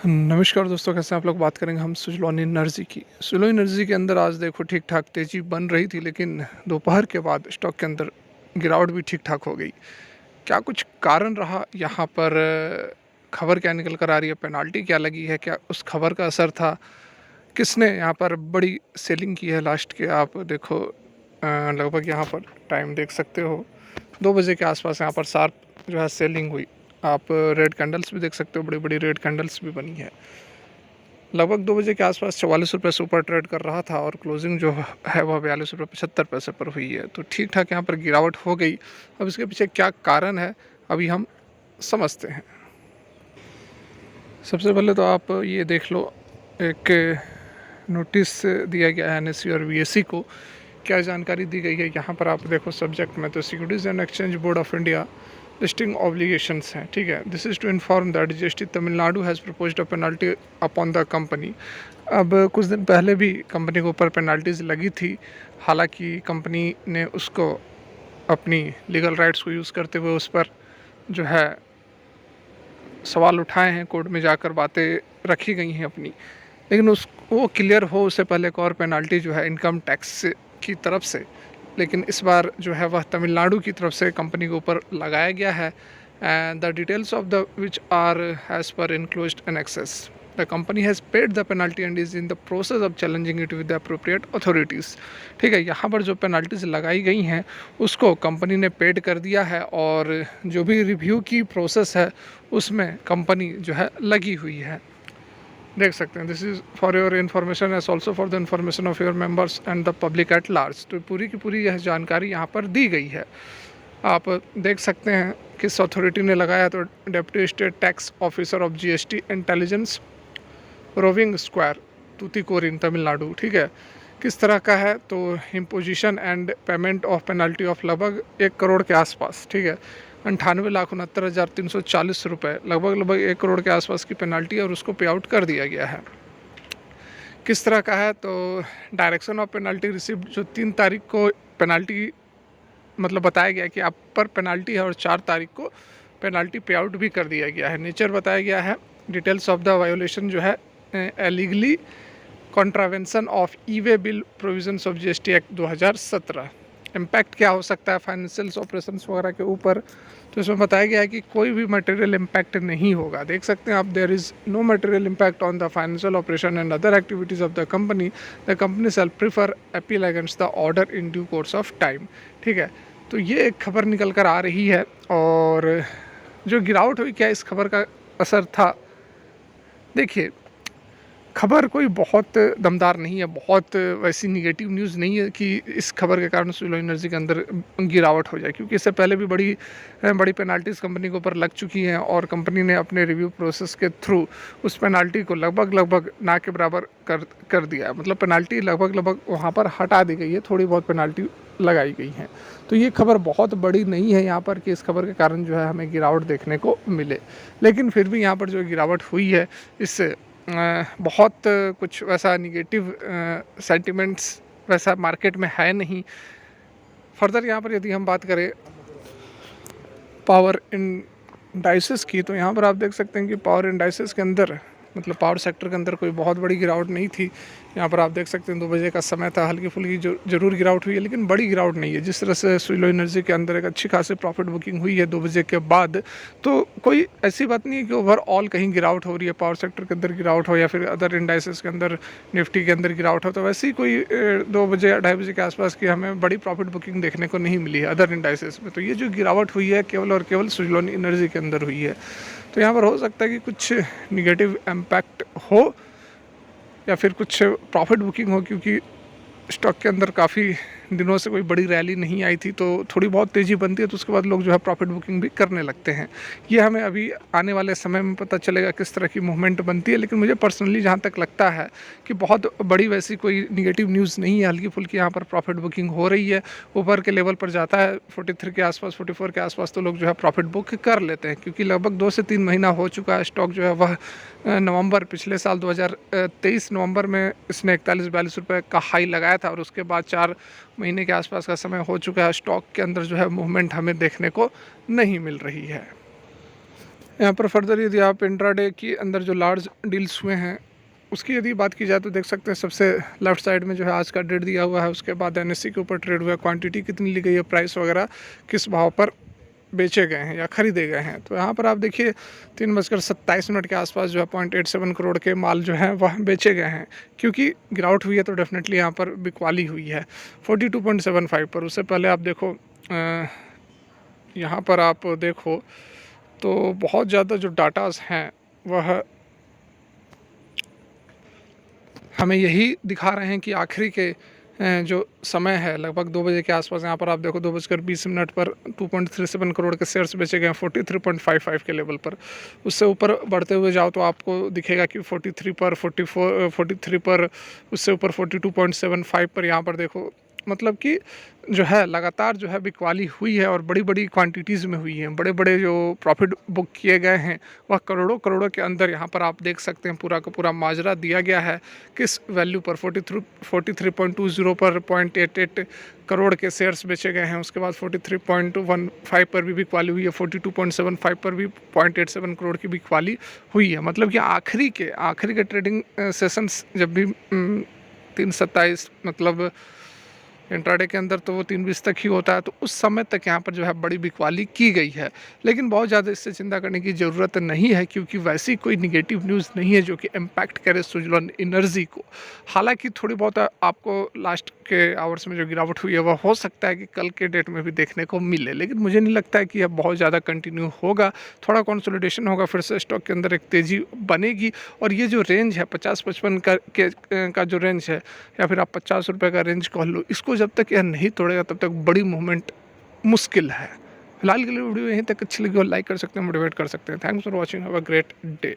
नमस्कार दोस्तों, कैसे हैं आप लोग। बात करेंगे हम सुज़लोन एनर्जी की। सुज़लोन एनर्जी के अंदर आज देखो ठीक-ठाक तेज़ी बन रही थी, लेकिन दोपहर के बाद स्टॉक के अंदर गिरावट भी ठीक-ठाक हो गई। क्या कुछ कारण रहा यहाँ पर? खबर क्या निकल कर आ रही है? पेनल्टी क्या लगी है? क्या उस खबर का असर था? किसने यहाँ पर बड़ी सेलिंग की है लास्ट के? आप देखो लगभग यहाँ पर टाइम देख सकते हो, 2 बजे के आस-पास यहाँ पर शार्प जो है सेलिंग हुई। आप रेड कैंडल्स भी देख सकते हो, बड़ी-बड़ी रेड कैंडल्स भी बनी है। लगभग 2 बजे के आसपास ₹44 से ऊपर ट्रेड कर रहा था और क्लोजिंग जो है वह ₹42.75 पर हुई है। तो ठीक-ठाक यहाँ पर गिरावट हो गई। अब इसके पीछे क्या कारण है, अभी हम समझते हैं। सबसे पहले तो आप ये देख लो, एक नोटिस दिया गया है एनएसई और वीएसई को। क्या जानकारी दी गई है यहाँ पर आप देखो सब्जेक्ट में, तो securities and exchange board of India listing obligations हैं, ठीक है। This is to inform that GST Tamil Nadu has proposed a penalty upon the company. अब कुछ दिन पहले भी कंपनी के ऊपर पेनल्टीज़ लगी थी, हालांकि कंपनी ने उसको अपनी लीगल राइट्स को यूज़ करते हुए उस पर जो है सवाल उठाए हैं, कोर्ट में जाकर बातें रखी गई हैं अपनी। लेकिन उस वो क्लियर हो उससे पहले एक और पेनल्टी जो है इनकम टैक्स की तरफ से, लेकिन इस बार जो है वह तमिलनाडु की तरफ से कंपनी के ऊपर लगाया गया है। And the details of the which are as per enclosed annexes. The company has paid the penalty and is in the process of challenging it with the appropriate authorities. ठीक है, यहाँ पर जो पेनल्टीज लगाई गई हैं उसको कंपनी ने पेड कर दिया है, और जो भी रिव्यू की प्रोसेस है उसमें कंपनी जो है लगी हुई है। देख सकते हैं, this is for your information as also for the information of your members and the public at large. तो पूरी की पूरी यह जानकारी यहाँ पर दी गई है। आप देख सकते हैं किस अथॉरिटी ने लगाया, तो deputy state tax officer of GST intelligence, roving square, Tuticorin, Tamil Nadu. ठीक है, किस तरह का है, तो imposition and payment of penalty of लगभग 1 करोड़ के आसपास। ठीक है, 98,69,340 रुपये, लगभग 1 करोड़ के आसपास की पेनल्टी है और उसको पे आउट कर दिया गया है। किस तरह का है, तो डायरेक्शन ऑफ पेनल्टी रिसिप्ट जो 3 तारीख को पेनल्टी मतलब बताया गया कि आप पर पेनल्टी है, और 4 तारीख को पेनल्टी पे आउट भी कर दिया गया है। नेचर बताया गया है। डिटेल्स ऑफ द वायोलेशन जो है allegedly contravention of e way bill provisions of GST act 2017। Impact क्या हो सकता है फाइनेंशियल ऑपरेशंस वगैरह के ऊपर, तो इसमें बताया गया है कि कोई भी मटेरियल इम्पैक्ट नहीं होगा। देख सकते हैं आप, there is no material impact on the financial operation and other activities of the company shall prefer appeal against the order in due course of time. ठीक है, तो ये एक खबर निकल कर आ रही है, और जो गिरावट हुई, क्या इस खबर का असर था? देखिए, खबर कोई बहुत दमदार नहीं है, बहुत वैसी नेगेटिव न्यूज़ नहीं है कि इस खबर के कारण सुज़लोन एनर्जी के अंदर गिरावट हो जाए, क्योंकि इससे पहले भी बड़ी बड़ी पेनल्टीज़ कंपनी के ऊपर लग चुकी हैं, और कंपनी ने अपने रिव्यू प्रोसेस के थ्रू उस पेनल्टी को लगभग ना के बराबर कर दिया है। मतलब पेनल्टी लगभग वहाँ पर हटा दी गई है, थोड़ी बहुत पेनल्टी लगाई गई हैं। तो ये खबर बहुत बड़ी नहीं है यहाँ पर कि इस खबर के कारण जो है हमें गिरावट देखने को मिले, लेकिन फिर भी यहाँ पर जो गिरावट हुई है इससे बहुत कुछ वैसा निगेटिव सेंटिमेंट्स वैसा मार्केट में है नहीं। फर्दर यहाँ पर यदि हम बात करें पावर इंडाइसेस की, तो यहाँ पर आप देख सकते हैं कि पावर इंडाइसेस के अंदर मतलब पावर सेक्टर के अंदर कोई बहुत बड़ी गिरावट नहीं थी। यहाँ पर आप देख सकते हैं 2 बजे का समय था, हल्की फुल्की जो जरूर गिरावट हुई है, लेकिन बड़ी गिरावट नहीं है। जिस तरह से सुज़लोन एनर्जी के अंदर एक अच्छी खासी प्रॉफिट बुकिंग हुई है 2 बजे के बाद, तो कोई ऐसी बात नहीं है कि ओवरऑल कहीं गिरावट हो रही है, पावर सेक्टर के अंदर गिरावट हो या फिर अदर इंडाइसेस के अंदर, निफ्टी के अंदर गिरावट हो। तो वैसे ही कोई 2 बजे या 2:30 बजे के आसपास की हमें बड़ी प्रॉफिट बुकिंग देखने को नहीं मिली है अदर इंडाइसेस में। तो ये जो गिरावट हुई है केवल और केवल सुज़लोन एनर्जी के अंदर हुई है। तो यहाँ पर हो सकता है कि कुछ निगेटिव इम्पैक्ट हो या फिर कुछ प्रॉफिट बुकिंग हो, क्योंकि स्टॉक के अंदर काफ़ी दिनों से कोई बड़ी रैली नहीं आई थी, तो थोड़ी बहुत तेज़ी बनती है तो उसके बाद लोग जो है प्रॉफिट बुकिंग भी करने लगते हैं। ये हमें अभी आने वाले समय में पता चलेगा किस तरह की मूवमेंट बनती है, लेकिन मुझे पर्सनली जहाँ तक लगता है कि बहुत बड़ी वैसी कोई निगेटिव न्यूज़ नहीं है। हल्की फुल्की यहाँ पर प्रॉफिट बुकिंग हो रही है, ऊपर के लेवल पर जाता है 43 के आसपास, 44 के आसपास, तो लोग जो है प्रॉफिट बुक कर लेते हैं, क्योंकि लगभग 2 से 3 महीना हो चुका है। स्टॉक जो है वह नवंबर पिछले साल 2023 नवंबर में इसने 41-42 रुपये का हाई लगाया था, और उसके बाद 4 महीने के आसपास का समय हो चुका है। स्टॉक के अंदर जो है मूवमेंट हमें देखने को नहीं मिल रही है। यहाँ पर फर्दर यदि आप इंट्राडे के अंदर जो लार्ज डील्स हुए हैं उसकी यदि बात की जाए तो देख सकते हैं सबसे लेफ्ट साइड में जो है आज का डेट दिया हुआ है, उसके बाद एनएससी के ऊपर ट्रेड हुआ है, क्वांटिटी कितनी ली गई है, प्राइस वगैरह किस भाव पर बेचे गए हैं या खरीदे गए हैं। तो यहाँ पर आप देखिए 3:27 के आसपास जो है 0.87 करोड़ के माल जो है वह बेचे गए हैं। क्योंकि गिरावट हुई है तो डेफिनेटली यहाँ पर बिकवाली हुई है 42.75 पर। उससे पहले आप देखो यहाँ पर आप देखो तो बहुत ज़्यादा जो डाटाज हैं वह हमें यही दिखा रहे हैं कि आखिरी के जो समय है लगभग 2 बजे के आसपास, यहाँ पर आप देखो 2:20 पर 2.37 करोड़ के शेयर्स बेचे गए हैं 43.55 के लेवल पर। उससे ऊपर बढ़ते हुए जाओ तो आपको दिखेगा कि 43 पर, 43 पर, उससे ऊपर 42.75 पर। यहाँ पर देखो मतलब कि जो है लगातार जो है बिकवाली हुई है और बड़ी बड़ी क्वांटिटीज़ में हुई है। बड़े बड़े जो प्रॉफिट बुक किए गए हैं वह करोड़ों करोड़ों के अंदर यहाँ पर आप देख सकते हैं पूरा का पूरा माजरा दिया गया है। किस वैल्यू पर 43.20 पर 0.88 करोड़ के शेयर्स बेचे गए हैं। उसके बाद 43.15 पर भी बिकवाली हुई है, 42.75 पर भी 0.87 करोड़ की बिकवाली हुई है। मतलब कि आखिरी के ट्रेडिंग सेशंस जब भी 3:27 मतलब इंट्राडे के अंदर तो वो 3:20 तक ही होता है, तो उस समय तक यहाँ पर जो है बड़ी बिकवाली की गई है। लेकिन बहुत ज़्यादा इससे चिंता करने की ज़रूरत नहीं है क्योंकि वैसी कोई निगेटिव न्यूज़ नहीं है जो कि इम्पैक्ट करे सुजलॉन एनर्जी को। हालांकि थोड़ी बहुत आपको लास्ट के आवर्स में जो गिरावट हुई है वह हो सकता है कि कल के डेट में भी देखने को मिले, लेकिन मुझे नहीं लगता है कि यह बहुत ज़्यादा कंटिन्यू होगा। थोड़ा कंसोलिडेशन होगा, फिर से स्टॉक के अंदर एक तेज़ी बनेगी और ये जो रेंज है 50-55 का जो रेंज है या फिर आप 50 रुपये का रेंज कह लो, इसको जब तक यह नहीं तोड़ेगा तब तक बड़ी मूवमेंट मुश्किल है। फिलहाल के लिए वीडियो यहीं तक अच्छी लगी और लाइक कर सकते हैं, मोटिवेट कर सकते हैं। Thanks for watching, have a great day.